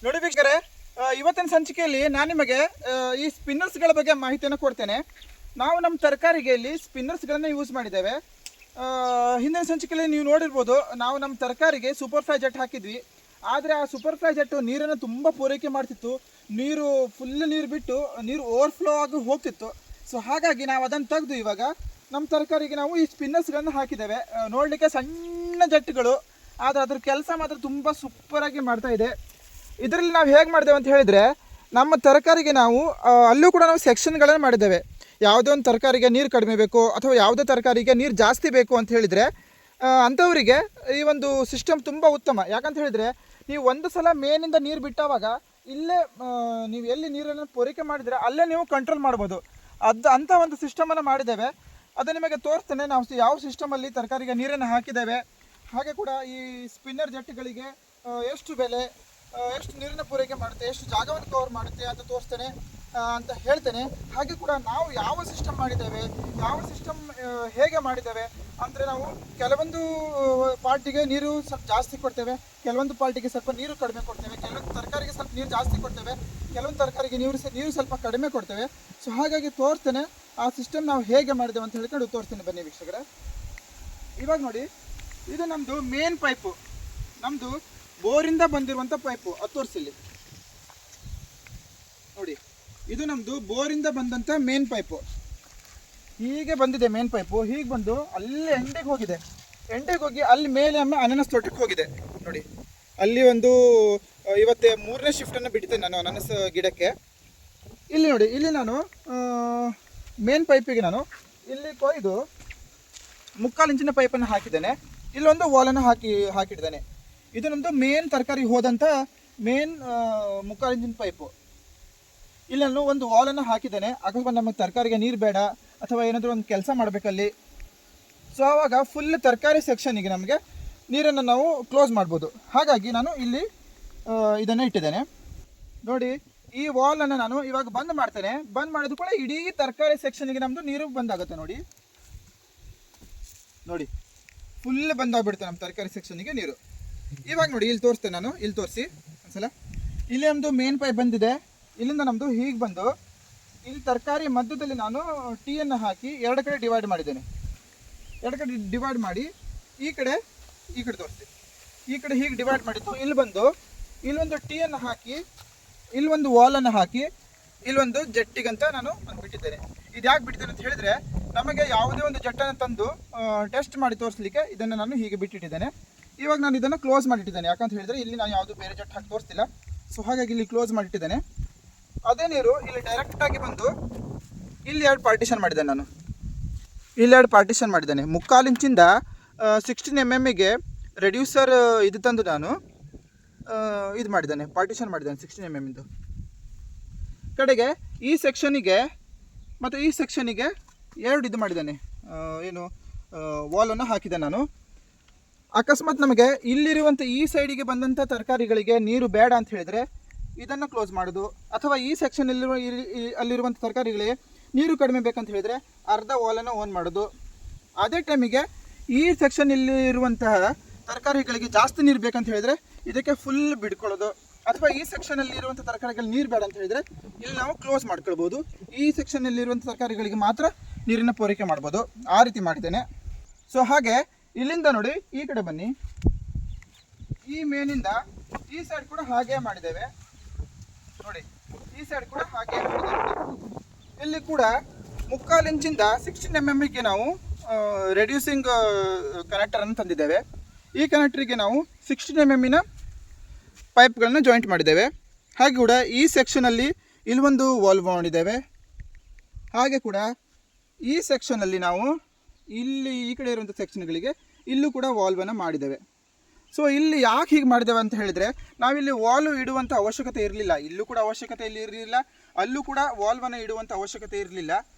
ನೋಡಿ ವೀಕ್ಷಕರೇ, ಇವತ್ತಿನ ಸಂಚಿಕೆಯಲ್ಲಿ ನಾನು ನಿಮಗೆ ಈ ಸ್ಪಿನ್ನರ್ಸ್ಗಳ ಬಗ್ಗೆ ಮಾಹಿತಿಯನ್ನು ಕೊಡ್ತೇನೆ. ನಾವು ನಮ್ಮ ತರಕಾರಿಗೆಯಲ್ಲಿ ಸ್ಪಿನ್ನರ್ಸ್ಗಳನ್ನು ಯೂಸ್ ಮಾಡಿದ್ದೇವೆ. ಹಿಂದಿನ ಸಂಚಿಕೆಯಲ್ಲಿ ನೀವು ನೋಡಿರ್ಬೋದು, ನಾವು ನಮ್ಮ ತರಕಾರಿಗೆ ಸೂಪರ್ ಫ್ಲೈ ಜೆಟ್ ಹಾಕಿದ್ವಿ. ಆದರೆ ಆ ಸೂಪರ್ ಫ್ಲೈ ಜೆಟ್ಟು ನೀರನ್ನು ತುಂಬ ಪೂರೈಕೆ ಮಾಡ್ತಿತ್ತು. ಫುಲ್ ನೀರು ಬಿಟ್ಟು ನೀರು ಓವರ್ಫ್ಲೋ ಆಗಿ ಹೋಗ್ತಿತ್ತು. ಸೊ ಹಾಗಾಗಿ ನಾವು ಅದನ್ನು ತೆಗೆದು ಇವಾಗ ನಮ್ಮ ತರಕಾರಿಗೆ ನಾವು ಈ ಸ್ಪಿನ್ನರ್ಸ್ಗಳನ್ನು ಹಾಕಿದ್ದೇವೆ. ನೋಡಲಿಕ್ಕೆ ಸಣ್ಣ ಜೆಟ್ಗಳು, ಆದರೆ ಅದ್ರ ಕೆಲಸ ಮಾತ್ರ ತುಂಬ ಸೂಪರಾಗಿ ಮಾಡ್ತಾ ಇದೆ. ಇದರಲ್ಲಿ ನಾವು ಹೇಗೆ ಮಾಡಿದ್ದೇವೆ ಅಂತ ಹೇಳಿದರೆ, ನಮ್ಮ ತರಕಾರಿಗೆ ನಾವು ಅಲ್ಲೂ ಕೂಡ ನಾವು ಸೆಕ್ಷನ್ಗಳನ್ನು ಮಾಡಿದ್ದೇವೆ. ಯಾವುದೇ ಒಂದು ತರಕಾರಿಗೆ ನೀರು ಕಡಿಮೆ ಬೇಕು ಅಥವಾ ಯಾವುದೇ ತರಕಾರಿಗೆ ನೀರು ಜಾಸ್ತಿ ಬೇಕು ಅಂತ ಹೇಳಿದರೆ ಅಂಥವರಿಗೆ ಈ ಒಂದು ಸಿಸ್ಟಮ್ ತುಂಬ ಉತ್ತಮ. ಯಾಕಂತ ಹೇಳಿದರೆ, ನೀವು ಒಂದು ಸಲ ಮೇನಿಂದ ನೀರು ಬಿಟ್ಟಾವಾಗ ಇಲ್ಲೇ ನೀವು ಎಲ್ಲಿ ನೀರನ್ನು ಪೂರೈಕೆ ಮಾಡಿದರೆ ಅಲ್ಲೇ ನೀವು ಕಂಟ್ರೋಲ್ ಮಾಡ್ಬೋದು. ಅಂಥ ಒಂದು ಸಿಸ್ಟಮನ್ನು ಮಾಡಿದ್ದೇವೆ. ಅದು ನಿಮಗೆ ತೋರಿಸ್ತೇನೆ ನಾವು ಯಾವ ಸಿಸ್ಟಮಲ್ಲಿ ತರಕಾರಿಗೆ ನೀರನ್ನು ಹಾಕಿದ್ದೇವೆ. ಹಾಗೆ ಕೂಡ ಈ ಸ್ಪಿನ್ನರ್ ಜೆಟ್ಗಳಿಗೆ ಎಷ್ಟು ಬೆಲೆ, ಎಷ್ಟು ನೀರಿನ ಪೂರೈಕೆ ಮಾಡುತ್ತೆ, ಎಷ್ಟು ಜಾಗವನ್ನು ಕವರ್ ಮಾಡುತ್ತೆ ಅಂತ ತೋರಿಸ್ತೇನೆ ಅಂತ ಹೇಳ್ತೇನೆ. ಹಾಗೆ ಕೂಡ ನಾವು ಯಾವ ಸಿಸ್ಟಮ್ ಮಾಡಿದ್ದೇವೆ, ಯಾವ ಸಿಸ್ಟಮ್ ಹೇಗೆ ಮಾಡಿದ್ದೇವೆ ಅಂದರೆ, ನಾವು ಕೆಲವೊಂದು ಪಾರ್ಟಿಗೆ ನೀರು ಸ್ವಲ್ಪ ಜಾಸ್ತಿ ಕೊಡ್ತೇವೆ, ಕೆಲವೊಂದು ಪಾರ್ಟಿಗೆ ಸ್ವಲ್ಪ ನೀರು ಕಡಿಮೆ ಕೊಡ್ತೇವೆ, ಕೆಲವೊಂದು ತರಕಾರಿಗೆ ಸ್ವಲ್ಪ ನೀರು ಜಾಸ್ತಿ ಕೊಡ್ತೇವೆ, ಕೆಲವೊಂದು ತರಕಾರಿಗೆ ನೀರು ಸ್ವಲ್ಪ ಕಡಿಮೆ ಕೊಡ್ತೇವೆ. ಸೊ ಹಾಗಾಗಿ ತೋರಿಸ್ತೇನೆ ಆ ಸಿಸ್ಟಮ್ ನಾವು ಹೇಗೆ ಮಾಡಿದ್ದೇವೆ ಅಂತ ಹೇಳ್ಕೊಂಡು ತೋರಿಸ್ತೇನೆ. ಬನ್ನಿ ವೀಕ್ಷಕರೇ, ಇವಾಗ ನೋಡಿ, ಇದು ನಮ್ಮದು ಮೇನ್ ಪೈಪು, ನಮ್ಮದು ಬೋರಿಂದ ಬಂದಿರುವಂಥ ಪೈಪು. ಅದು ತೋರಿಸಿಲ್ಲಿ ನೋಡಿ, ಇದು ನಮ್ಮದು ಬೋರಿಂದ ಬಂದಂಥ ಮೇನ್ ಪೈಪು. ಹೀಗೆ ಬಂದಿದೆ ಮೇನ್ ಪೈಪು. ಹೀಗೆ ಬಂದು ಅಲ್ಲಿ ಎಂಡಿಗೆ ಹೋಗಿದೆ. ಎಂಡಿಗೆ ಹೋಗಿ ಅಲ್ಲಿ ಮೇಲೆ ಅನಾನಸ್ ತೋಟಕ್ಕೆ ಹೋಗಿದೆ. ನೋಡಿ, ಅಲ್ಲಿ ಒಂದು ಇವತ್ತೇ 3ನೇ ಶಿಫ್ಟನ್ನು ಬಿಟ್ಟಿದ್ದೇನೆ ನಾನು ಅನಾನಸ್ ಗಿಡಕ್ಕೆ. ಇಲ್ಲಿ ನೋಡಿ, ಇಲ್ಲಿ ನಾನು ಮೇನ್ ಪೈಪಿಗೆ ನಾನು ಇಲ್ಲಿ ಕೊಯ್ದು 3/4 ಇಂಚಿನ ಪೈಪನ್ನು ಹಾಕಿದ್ದೇನೆ. ಇಲ್ಲೊಂದು ವಾಲನ್ನು ಹಾಕಿಟ್ಟಿದ್ದೇನೆ. ಇದು ನಮ್ಮದು ಮೇನ್ ತರಕಾರಿ ಹೋದಂಥ ಮೇನ್ 3/4 ಇಂಚಿನ ಪೈಪು. ಇಲ್ಲಿ ನಾನು ಒಂದು ವಾಲನ್ನು ಹಾಕಿದ್ದೇನೆ. ಅಕಸ್ಮಾತ್ ನಮಗೆ ತರಕಾರಿಗೆ ನೀರು ಬೇಡ ಅಥವಾ ಏನಾದರೂ ಒಂದು ಕೆಲಸ ಮಾಡಬೇಕಲ್ಲಿ, ಸೊ ಆವಾಗ ಫುಲ್ ತರಕಾರಿ ಸೆಕ್ಷನಿಗೆ ನಮಗೆ ನೀರನ್ನು ನಾವು ಕ್ಲೋಸ್ ಮಾಡ್ಬೋದು. ಹಾಗಾಗಿ ನಾನು ಇಲ್ಲಿ ಇದನ್ನು ಇಟ್ಟಿದ್ದೇನೆ. ನೋಡಿ, ಈ ವಾಲನ್ನು ನಾನು ಇವಾಗ ಬಂದ್ ಮಾಡ್ತೇನೆ. ಬಂದ್ ಮಾಡಿದ ಕೂಡ ಇಡೀ ತರಕಾರಿ ಸೆಕ್ಷನ್ಗೆ ನಮ್ಮದು ನೀರು ಬಂದಾಗುತ್ತೆ. ನೋಡಿ ನೋಡಿ, ಫುಲ್ ಬಂದಾಗ್ಬಿಡುತ್ತೆ ನಮ್ಮ ತರಕಾರಿ ಸೆಕ್ಷನ್ಗೆ ನೀರು. ಇವಾಗ ನೋಡಿ, ಇಲ್ಲಿ ತೋರಿಸ್ತೇನೆ ನಾನು, ಇಲ್ಲಿ ತೋರಿಸಿ ಒಂದ್ಸಲ. ಇಲ್ಲಿ ನಮ್ಮದು ಮೇನ್ ಪೈಪ್ ಬಂದಿದೆ. ಇಲ್ಲಿಂದ ನಮ್ಮದು ಹೀಗೆ ಬಂದು ಇಲ್ಲಿ ತರಕಾರಿ ಮಧ್ಯದಲ್ಲಿ ನಾನು ಟೀಯನ್ನು ಹಾಕಿ 2 ಕಡೆ ಡಿವೈಡ್ ಮಾಡಿದ್ದೇನೆ. 2 ಕಡೆ ಡಿವೈಡ್ ಮಾಡಿ ಈ ಕಡೆ ತೋರಿಸ್ತೀನಿ. ಈ ಕಡೆ ಹೀಗೆ ಡಿವೈಡ್ ಮಾಡಿದ್ದು. ಇಲ್ಲಿ ಬಂದು ಇಲ್ಲೊಂದು ಟೀಯನ್ನು ಹಾಕಿ, ಇಲ್ಲೊಂದು ವಾಲನ್ನು ಹಾಕಿ, ಇಲ್ಲೊಂದು ಜಟ್ಟಿಗಂತ ನಾನು ಬಿಟ್ಟಿದ್ದೇನೆ. ಇದು ಯಾಕೆ ಬಿಟ್ಟಿದ್ದೇನೆ ಅಂತ ಹೇಳಿದರೆ, ನಮಗೆ ಯಾವುದೇ ಒಂದು ಜಟ್ಟನ್ನು ತಂದು ಟೆಸ್ಟ್ ಮಾಡಿ ತೋರಿಸಲಿಕ್ಕೆ ಇದನ್ನು ನಾನು ಹೀಗೆ ಬಿಟ್ಟಿಟ್ಟಿದ್ದೇನೆ. ಇವಾಗ ನಾನು ಇದನ್ನು ಕ್ಲೋಸ್ ಮಾಡಿಟ್ಟಿದ್ದೇನೆ. ಯಾಕಂತ ಹೇಳಿದರೆ, ಇಲ್ಲಿ ನಾನು ಯಾವುದು ಬೇರೆ ಜಟ್ಟು ಹಾಕಿ ತೋರಿಸ್ತಿಲ್ಲ. ಸೊ ಹಾಗಾಗಿ ಇಲ್ಲಿ ಕ್ಲೋಸ್ ಮಾಡಿಟ್ಟಿದ್ದೇನೆ. ಅದೇ ನೀರು ಇಲ್ಲಿ ಡೈರೆಕ್ಟಾಗಿ ಬಂದು ಇಲ್ಲಿ 2 ಪಾರ್ಟಿಷನ್ ಮಾಡಿದ್ದೇನೆ ನಾನು. ಇಲ್ಲಿ 2 ಪಾರ್ಟಿಷನ್ ಮಾಡಿದ್ದೇನೆ. 3/4 ಇಂಚಿಂದ 16 mm ರೆಡ್ಯೂಸರ್ ಇದು ತಂದು ನಾನು ಇದು ಮಾಡಿದ್ದೇನೆ, ಪಾರ್ಟಿಷನ್ ಮಾಡಿದ್ದೇನೆ 16 mm ಇಂದು. ಕಡೆಗೆ ಈ ಸೆಕ್ಷನಿಗೆ ಮತ್ತು ಈ ಸೆಕ್ಷನಿಗೆ 2 ಇದು ಮಾಡಿದ್ದೇನೆ, ಏನು ವಾಲನ್ನು ಹಾಕಿದೆ ನಾನು. ಅಕಸ್ಮಾತ್ ನಮಗೆ ಇಲ್ಲಿರುವಂಥ ಈ ಸೈಡಿಗೆ ಬಂದಂಥ ತರಕಾರಿಗಳಿಗೆ ನೀರು ಬೇಡ ಅಂತ ಹೇಳಿದರೆ ಇದನ್ನು ಕ್ಲೋಸ್ ಮಾಡೋದು, ಅಥವಾ ಈ ಅಲ್ಲಿರುವಂಥ ತರಕಾರಿಗಳಿಗೆ ನೀರು ಕಡಿಮೆ ಬೇಕಂತ ಹೇಳಿದರೆ ಅರ್ಧ ವಾಲನ್ನು ಓನ್ ಮಾಡೋದು. ಅದೇ ಟೈಮಿಗೆ ಈ ಸೆಕ್ಷನಲ್ಲಿ ಇರುವಂತಹ ತರಕಾರಿಗಳಿಗೆ ಜಾಸ್ತಿ ನೀರು ಬೇಕಂತ ಹೇಳಿದರೆ ಇದಕ್ಕೆ ಫುಲ್ ಬಿಡ್ಕೊಳ್ಳೋದು, ಅಥವಾ ಈ ಸೆಕ್ಷನಲ್ಲಿ ಇರುವಂಥ ತರಕಾರಿಗಳಿಗೆ ನೀರು ಬೇಡ ಅಂತ ಹೇಳಿದರೆ ಇಲ್ಲಿ ನಾವು ಕ್ಲೋಸ್ ಮಾಡ್ಕೊಳ್ಬೋದು. ಈ ಸೆಕ್ಷನಲ್ಲಿ ಇರುವಂಥ ತರಕಾರಿಗಳಿಗೆ ಮಾತ್ರ ನೀರಿನ ಪೂರೈಕೆ ಮಾಡ್ಬೋದು. ಆ ರೀತಿ ಮಾಡಿದ್ದೇನೆ. ಸೊ ಹಾಗೆ ಇಲ್ಲಿಂದ ನೋಡಿ, ಈ ಕಡೆ ಬನ್ನಿ, ಈ ಮೇನಿಂದ ಈ ಸೈಡ್ ಕೂಡ ಹಾಗೆ ಮಾಡಿದ್ದೇವೆ. ನೋಡಿ, ಈ ಸೈಡ್ ಕೂಡ ಹಾಗೆ ಮಾಡಿದ್ದೇವೆ. ಇಲ್ಲಿ ಕೂಡ 3/4 ಇಂಚಿಂದ 16 mmಗೆ ನಾವು ರೆಡ್ಯೂಸಿಂಗ್ ಕನೆಕ್ಟರನ್ನು ತಂದಿದ್ದೇವೆ. ಈ ಕನೆಕ್ಟರಿಗೆ ನಾವು 16 mm ಪೈಪ್ಗಳನ್ನು ಜಾಯಿಂಟ್ ಮಾಡಿದ್ದೇವೆ. ಹಾಗೆ ಕೂಡ ಈ ಸೆಕ್ಷನಲ್ಲಿ ಇಲ್ಲೊಂದು ವಾಲ್ವ್ ಮಾಡಿದ್ದೇವೆ. ಹಾಗೆ ಕೂಡ ಈ ಸೆಕ್ಷನಲ್ಲಿ ನಾವು ಇಲ್ಲಿ ಈ ಕಡೆ ಇರುವಂಥ ಸೆಕ್ಷನ್ಗಳಿಗೆ ಇಲ್ಲೂ ಕೂಡ ವಾಲ್ವನ್ನು ಮಾಡಿದ್ದೇವೆ. ಸೊ ಇಲ್ಲಿ ಯಾಕೆ ಹೀಗೆ ಮಾಡಿದ್ದೇವೆ ಅಂತ ಹೇಳಿದರೆ, ನಾವಿಲ್ಲಿ ವಾಲ್ವ್ ಇಡುವಂಥ ಅವಶ್ಯಕತೆ ಇರಲಿಲ್ಲ. ಇಲ್ಲೂ ಕೂಡ ಅವಶ್ಯಕತೆ ಇಲ್ಲಿ ಇರಲಿಲ್ಲ, ಅಲ್ಲೂ ಕೂಡ ವಾಲ್ವನ್ನು ಇಡುವಂಥ ಅವಶ್ಯಕತೆ ಇರಲಿಲ್ಲ.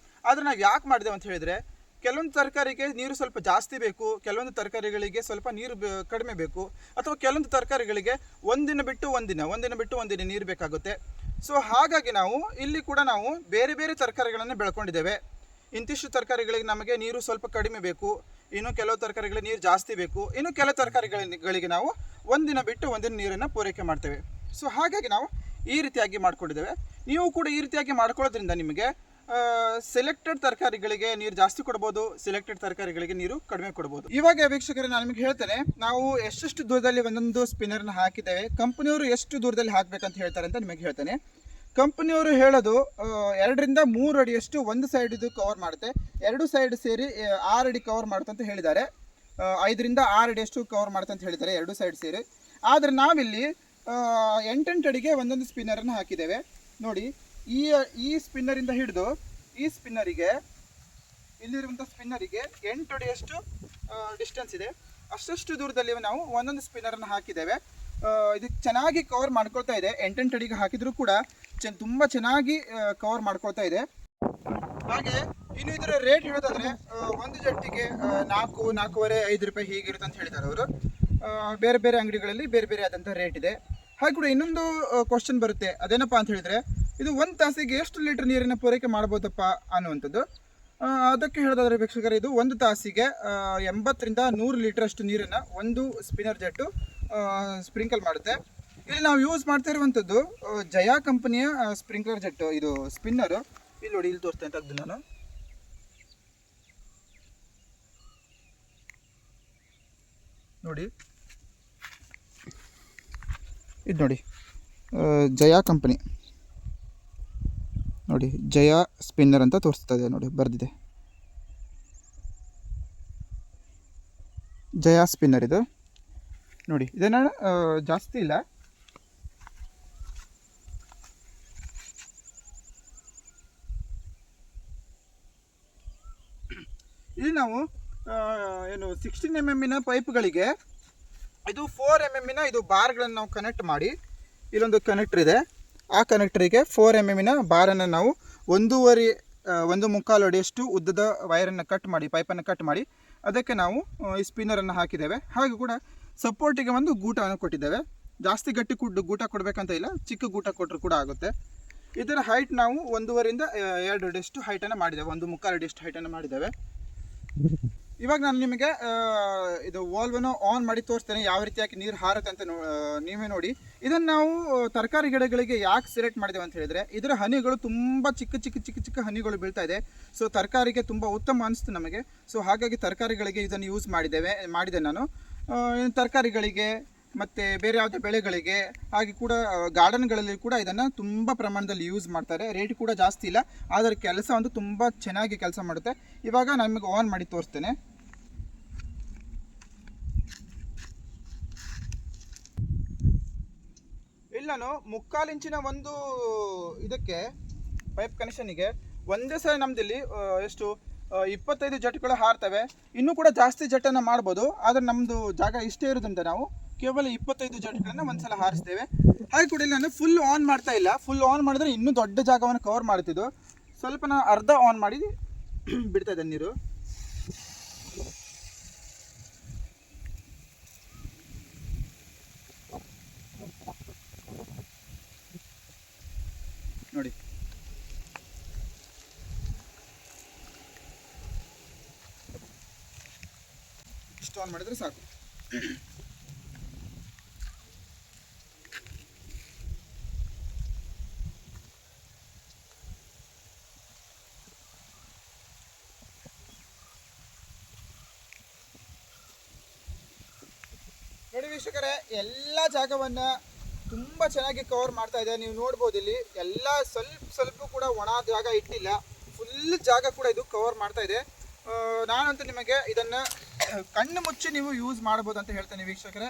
ಆದರೆ ನಾವು ಯಾಕೆ ಮಾಡಿದ್ದೇವೆ ಅಂತ ಹೇಳಿದರೆ, ಕೆಲವೊಂದು ತರಕಾರಿಗೆ ನೀರು ಸ್ವಲ್ಪ ಜಾಸ್ತಿ ಬೇಕು, ಕೆಲವೊಂದು ತರಕಾರಿಗಳಿಗೆ ಸ್ವಲ್ಪ ನೀರು ಕಡಿಮೆ ಬೇಕು, ಅಥವಾ ಕೆಲವೊಂದು ತರಕಾರಿಗಳಿಗೆ ಒಂದಿನ ಬಿಟ್ಟು ಒಂದಿನ ನೀರು ಬೇಕಾಗುತ್ತೆ. ಸೊ ಹಾಗಾಗಿ ನಾವು ಇಲ್ಲಿ ಕೂಡ ನಾವು ಬೇರೆ ಬೇರೆ ತರಕಾರಿಗಳನ್ನು ಬೆಳ್ಕೊಂಡಿದ್ದೇವೆ. ಇಂತಿಷ್ಟು ತರಕಾರಿಗಳಿಗೆ ನಮಗೆ ನೀರು ಸ್ವಲ್ಪ ಕಡಿಮೆ ಬೇಕು, ಇನ್ನು ಕೆಲವು ತರಕಾರಿಗಳಿಗೆ ನೀರು ಜಾಸ್ತಿ ಬೇಕು, ಇನ್ನು ಕೆಲವು ತರಕಾರಿಗಳಿಗೆ ನಾವು ಒಂದಿನ ಬಿಟ್ಟು ಒಂದಿನ ನೀರನ್ನು ಪೂರೈಕೆ ಮಾಡ್ತೇವೆ. ಸೊ ಹಾಗಾಗಿ ನಾವು ಈ ರೀತಿಯಾಗಿ ಮಾಡ್ಕೊಂಡಿದ್ದೇವೆ. ನೀವು ಕೂಡ ಈ ರೀತಿಯಾಗಿ ಮಾಡ್ಕೊಳ್ಳೋದ್ರಿಂದ ನಿಮಗೆ ಸೆಲೆಕ್ಟೆಡ್ ತರಕಾರಿಗಳಿಗೆ ನೀರು ಜಾಸ್ತಿ ಕೊಡ್ಬೋದು, ಸೆಲೆಕ್ಟೆಡ್ ತರಕಾರಿಗಳಿಗೆ ನೀರು ಕಡಿಮೆ ಕೊಡ್ಬೋದು. ಇವಾಗ ವೀಕ್ಷಕರೇ ನಾನು ನಿಮಗೆ ಹೇಳ್ತೇನೆ, ನಾವು ಎಷ್ಟೆಷ್ಟು ದೂರದಲ್ಲಿ ಒಂದೊಂದು ಸ್ಪಿನ್ನರ್ನ ಹಾಕಿದ್ದೇವೆ, ಕಂಪನಿಯವರು ಎಷ್ಟು ದೂರದಲ್ಲಿ ಹಾಕಬೇಕಂತ ಹೇಳ್ತಾರೆ ಅಂತ ನಿಮಗೆ ಹೇಳ್ತೇನೆ. ಕಂಪನಿಯವರು ಹೇಳೋದು 2 ರಿಂದ 3 ಅಡಿಯಷ್ಟು ಒಂದು ಸೈಡ್ ಇದು ಕವರ್ ಮಾಡುತ್ತೆ, 2 ಸೈಡ್ ಸೇರಿ 6 ಅಡಿ ಕವರ್ ಮಾಡುತ್ತೆ ಅಂತ ಹೇಳಿದ್ದಾರೆ. 5 ರಿಂದ 6 ಅಡಿಯಷ್ಟು ಕವರ್ ಮಾಡುತ್ತೆ ಅಂತ ಹೇಳಿದ್ದಾರೆ 2 ಸೈಡ್ ಸೇರಿ. ಆದರೆ ನಾವಿಲ್ಲಿ 8 ಅಡಿಗೆ ಒಂದೊಂದು ಸ್ಪಿನ್ನರನ್ನು ಹಾಕಿದ್ದೇವೆ. ನೋಡಿ, ಈ ಸ್ಪಿನ್ನರಿಂದ ಹಿಡಿದು ಈ ಸ್ಪಿನ್ನರಿಗೆ, ಇಲ್ಲಿರುವಂಥ ಸ್ಪಿನ್ನರಿಗೆ 8 ಅಡಿಯಷ್ಟು ಡಿಸ್ಟೆನ್ಸ್ ಇದೆ. ಅಷ್ಟು ದೂರದಲ್ಲಿ ನಾವು ಒಂದೊಂದು ಸ್ಪಿನ್ನರನ್ನು ಹಾಕಿದ್ದೇವೆ. ಇದು ಚೆನ್ನಾಗಿ ಕವರ್ ಮಾಡ್ಕೊಳ್ತಾ ಇದೆ. 8 ಅಡಿಗೆ ಹಾಕಿದರೂ ಕೂಡ ತುಂಬ ಚೆನ್ನಾಗಿ ಕವರ್ ಮಾಡ್ಕೊಳ್ತಾ ಇದೆ. ಹಾಗೆ ಇನ್ನು ಇದರ ರೇಟ್ ಹೇಳೋದಾದ್ರೆ ಒಂದು ಜಟ್ಟಿಗೆ 4-4.5 ರೂಪಾಯಿ ಹೀಗಿರುತ್ತೆ ಅಂತ ಹೇಳಿದ್ದಾರೆ ಅವರು. ಬೇರೆ ಬೇರೆ ಅಂಗಡಿಗಳಲ್ಲಿ ಬೇರೆ ಬೇರೆ ಆದಂಥ ರೇಟ್ ಇದೆ. ಹಾಗೆ ಕೂಡ ಇನ್ನೊಂದು ಕ್ವಶನ್ ಬರುತ್ತೆ, ಅದೇನಪ್ಪ ಅಂತ ಹೇಳಿದರೆ ಇದು 1 ತಾಸಿಗೆ ಎಷ್ಟು ಲೀಟರ್ ನೀರಿನ ಪೂರೈಕೆ ಮಾಡ್ಬೋದಪ್ಪ ಅನ್ನುವಂಥದ್ದು. ಅದಕ್ಕೆ ಹೇಳೋದಾದ್ರೆ ವೀಕ್ಷಕರೇ, ಇದು 1 ತಾಸಿಗೆ 80 ರಿಂದ 100 ಲೀಟರ್ ಅಷ್ಟು ನೀರನ್ನು ಒಂದು ಸ್ಪಿನ್ನರ್ ಜೆಟ್ಟು ಸ್ಪ್ರಿಂಕಲ್ ಮಾಡುತ್ತೆ. ಇಲ್ಲಿ ನಾವು ಯೂಸ್ ಮಾಡ್ತಾ ಇರುವಂಥದ್ದು ಜಯಾ ಕಂಪನಿಯ ಸ್ಪ್ರಿಂಕ್ಲರ್ ಜೆಟ್ಟು, ಇದು ಸ್ಪಿನ್ನರು. ಇಲ್ಲಿ ನೋಡಿ, ಇಲ್ಲಿ ತೋರಿಸ್ತೇನೆ ತೆಗೆದು ನಾನು. ನೋಡಿ, ಇದು ನೋಡಿ ಜಯಾ ಕಂಪನಿ, ನೋಡಿ ಜಯಾ ಸ್ಪಿನ್ನರ್ ಅಂತ ತೋರಿಸ್ತಾ ಇದೆ, ನೋಡಿ ಬರೆದಿದೆ ಜಯಾ ಸ್ಪಿನ್ನರ್ ಇದು. ನೋಡಿ, ಇದನ್ನು ಜಾಸ್ತಿ ಇಲ್ಲ, ಇಲ್ಲಿ ನಾವು ಏನು 16 mm ಪೈಪ್ಗಳಿಗೆ ಇದು 4 mm ಇದು ಬಾರ್ಗಳನ್ನು ನಾವು ಕನೆಕ್ಟ್ ಮಾಡಿ, ಇಲ್ಲೊಂದು ಕನೆಕ್ಟರ್ ಇದೆ, ಆ ಕನೆಕ್ಟರಿಗೆ 4 mm ಬಾರನ್ನು ನಾವು 1.25 ಅಡಿಯಷ್ಟು ಉದ್ದದ ವೈರನ್ನು ಕಟ್ ಮಾಡಿ, ಪೈಪನ್ನು ಕಟ್ ಮಾಡಿ ಅದಕ್ಕೆ ನಾವು ಈ ಸ್ಪಿನ್ನರನ್ನು ಹಾಕಿದ್ದೇವೆ. ಹಾಗೆ ಕೂಡ ಸಪೋರ್ಟಿಗೆ ಒಂದು ಗೂಟವನ್ನು ಕೊಟ್ಟಿದ್ದೇವೆ. ಜಾಸ್ತಿ ಗಟ್ಟಿ ಗೂಟ ಕೊಡಬೇಕಂತ ಇಲ್ಲ, ಚಿಕ್ಕ ಗೂಟ ಕೊಟ್ಟರು ಕೂಡ ಆಗುತ್ತೆ. ಇದರ ಹೈಟ್ ನಾವು 1.5 ರಿಂದ 2 ಅಡಿಯಷ್ಟು ಹೈಟನ್ನು ಮಾಡಿದ್ದೇವೆ, 1.25 ಅಡಿಯಷ್ಟು ಹೈಟನ್ನು ಮಾಡಿದ್ದೇವೆ. ಇವಾಗ ನಾನು ನಿಮಗೆ ಇದು ವಾಲ್ವನ್ನು ಆನ್ ಮಾಡಿ ತೋರಿಸ್ತೇನೆ, ಯಾವ ರೀತಿಯಾಗಿ ನೀರು ಹಾರುತ್ತೆ ಅಂತ ನೀವೇ ನೋಡಿ. ಇದನ್ನು ನಾವು ತರಕಾರಿ ಗಿಡಗಳಿಗೆ ಯಾಕೆ ಸೆಲೆಕ್ಟ್ ಮಾಡಿದ್ದೇವೆ ಅಂತ ಹೇಳಿದರೆ, ಇದರ ಹನಿಗಳು ತುಂಬ ಚಿಕ್ಕ ಹನಿಗಳು ಬೀಳ್ತಾ ಇದೆ. ಸೊ ತರಕಾರಿಗೆ ತುಂಬ ಉತ್ತಮ ಅನಿಸ್ತು ನಮಗೆ. ಸೊ ಹಾಗಾಗಿ ತರಕಾರಿಗಳಿಗೆ ಇದನ್ನು ಯೂಸ್ ಮಾಡಿದೆ ನಾನು. ತರಕಾರಿಗಳಿಗೆ ಮತ್ತು ಬೇರೆ ಯಾವುದೇ ಬೆಳೆಗಳಿಗೆ, ಹಾಗೆ ಕೂಡ ಗಾರ್ಡನ್ಗಳಲ್ಲಿ ಕೂಡ ಇದನ್ನು ತುಂಬ ಪ್ರಮಾಣದಲ್ಲಿ ಯೂಸ್ ಮಾಡ್ತಾರೆ. ರೇಟ್ ಕೂಡ ಜಾಸ್ತಿ ಇಲ್ಲ, ಆದರೆ ಕೆಲಸ ಒಂದು ತುಂಬ ಚೆನ್ನಾಗಿ ಕೆಲಸ ಮಾಡುತ್ತೆ. ಇವಾಗ ನಮಗೆ ಆನ್ ಮಾಡಿ ತೋರಿಸ್ತೇನೆ. ಇಲ್ಲಿ ನಾನು 3/4 ಇಂಚಿನ ಒಂದು ಇದಕ್ಕೆ ಪೈಪ್ ಕನೆಕ್ಷನ್ನಿಗೆ ಒಂದೇ ಸಲ ನಮ್ಮದಿಲ್ಲಿ ಎಷ್ಟು 25 ಜಟ್ಗಳು ಹಾರ್ತವೆ. ಇನ್ನೂ ಕೂಡ ಜಾಸ್ತಿ ಜಟ್ಟನ್ನು ಮಾಡ್ಬೋದು, ಆದರೆ ನಮ್ಮದು ಜಾಗ ಇಷ್ಟೇ ಇರೋದ್ರಿಂದ ನಾವು ಕೇವಲ 25 ಜಟ್ಗಳನ್ನು ಒಂದ್ಸಲ ಹಾರಿಸ್ತೇವೆ. ಹಾಗೆ ಕೂಡ ಇಲ್ಲಿ ನಾನು ಫುಲ್ ಆನ್ ಮಾಡ್ತಾ ಇಲ್ಲ, ಫುಲ್ ಆನ್ ಮಾಡಿದ್ರೆ ಇನ್ನೂ ದೊಡ್ಡ ಜಾಗವನ್ನು ಕವರ್ ಮಾಡ್ತಿದ್ದು. ಸ್ವಲ್ಪ ನಾನು ಅರ್ಧ ಆನ್ ಮಾಡಿ ಬಿಡ್ತಾ ಇದ್ದೇನೆ ನೀರು. ನೋಡಿ, ಇಷ್ಟು ಆನ್ ಮಾಡಿದರೆ ಸಾಕು. ನೋಡಿ ವೀಕ್ಷಕರೇ, ಎಲ್ಲ ಜಾಗವನ್ನು ತುಂಬ ಚೆನ್ನಾಗಿ ಕವರ್ ಮಾಡ್ತಾ ಇದೆ. ನೀವು ನೋಡ್ಬೋದು, ಇಲ್ಲಿ ಎಲ್ಲ ಸ್ವಲ್ಪ ಕೂಡ ಒಣ ಜಾಗ ಇಟ್ಟಿಲ್ಲ, ಫುಲ್ ಜಾಗ ಕೂಡ ಇದು ಕವರ್ ಮಾಡ್ತಾ ಇದೆ. ನಾನಂತೂ ನಿಮಗೆ ಇದನ್ನು ಕಣ್ಣು ಮುಚ್ಚಿ ನೀವು ಯೂಸ್ ಮಾಡ್ಬೋದು ಅಂತ ಹೇಳ್ತೇನೆ ವೀಕ್ಷಕರೇ.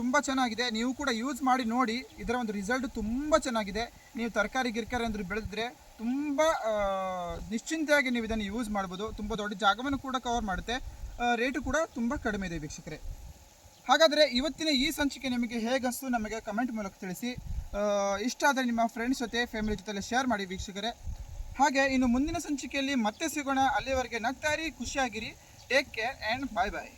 ತುಂಬ ಚೆನ್ನಾಗಿದೆ, ನೀವು ಕೂಡ ಯೂಸ್ ಮಾಡಿ ನೋಡಿ. ಇದರ ಒಂದು ರಿಸಲ್ಟ್ ತುಂಬ ಚೆನ್ನಾಗಿದೆ. ನೀವು ತರಕಾರಿ ಅಂದ್ರೆ ಬೆಳೆದ್ರೆ ತುಂಬ ನಿಶ್ಚಿಂತೆಯಾಗಿ ನೀವು ಇದನ್ನು ಯೂಸ್ ಮಾಡ್ಬೋದು. ತುಂಬ ದೊಡ್ಡ ಜಾಗವನ್ನು ಕೂಡ ಕವರ್ ಮಾಡುತ್ತೆ, ರೇಟು ಕೂಡ ತುಂಬ ಕಡಿಮೆ ಇದೆ ವೀಕ್ಷಕರೇ. ಹಾಗಾದರೆ ಇವತ್ತಿನ ಈ ಸಂಚಿಕೆ ನಿಮಗೆ ಹೇಗನ್ನಿಸ್ತು ನಮಗೆ ಕಮೆಂಟ್ ಮೂಲಕ ತಿಳಿಸಿ. ಇಷ್ಟ ಆದರೆ ನಿಮ್ಮ ಫ್ರೆಂಡ್ಸ್ ಜೊತೆ, ಫ್ಯಾಮಿಲಿ ಜೊತೆ ಶೇರ್ ಮಾಡಿ ವೀಕ್ಷಕರೇ. ಹಾಗೆ ಇನ್ನು ಮುಂದಿನ ಸಂಚಿಕೆಯಲ್ಲಿ ಮತ್ತೆ ಸಿಗೋಣ. ಅಲ್ಲಿವರೆಗೆ ನಗ್ತಾರಿ, ಖುಷಿಯಾಗಿರಿ. Take care and bye bye.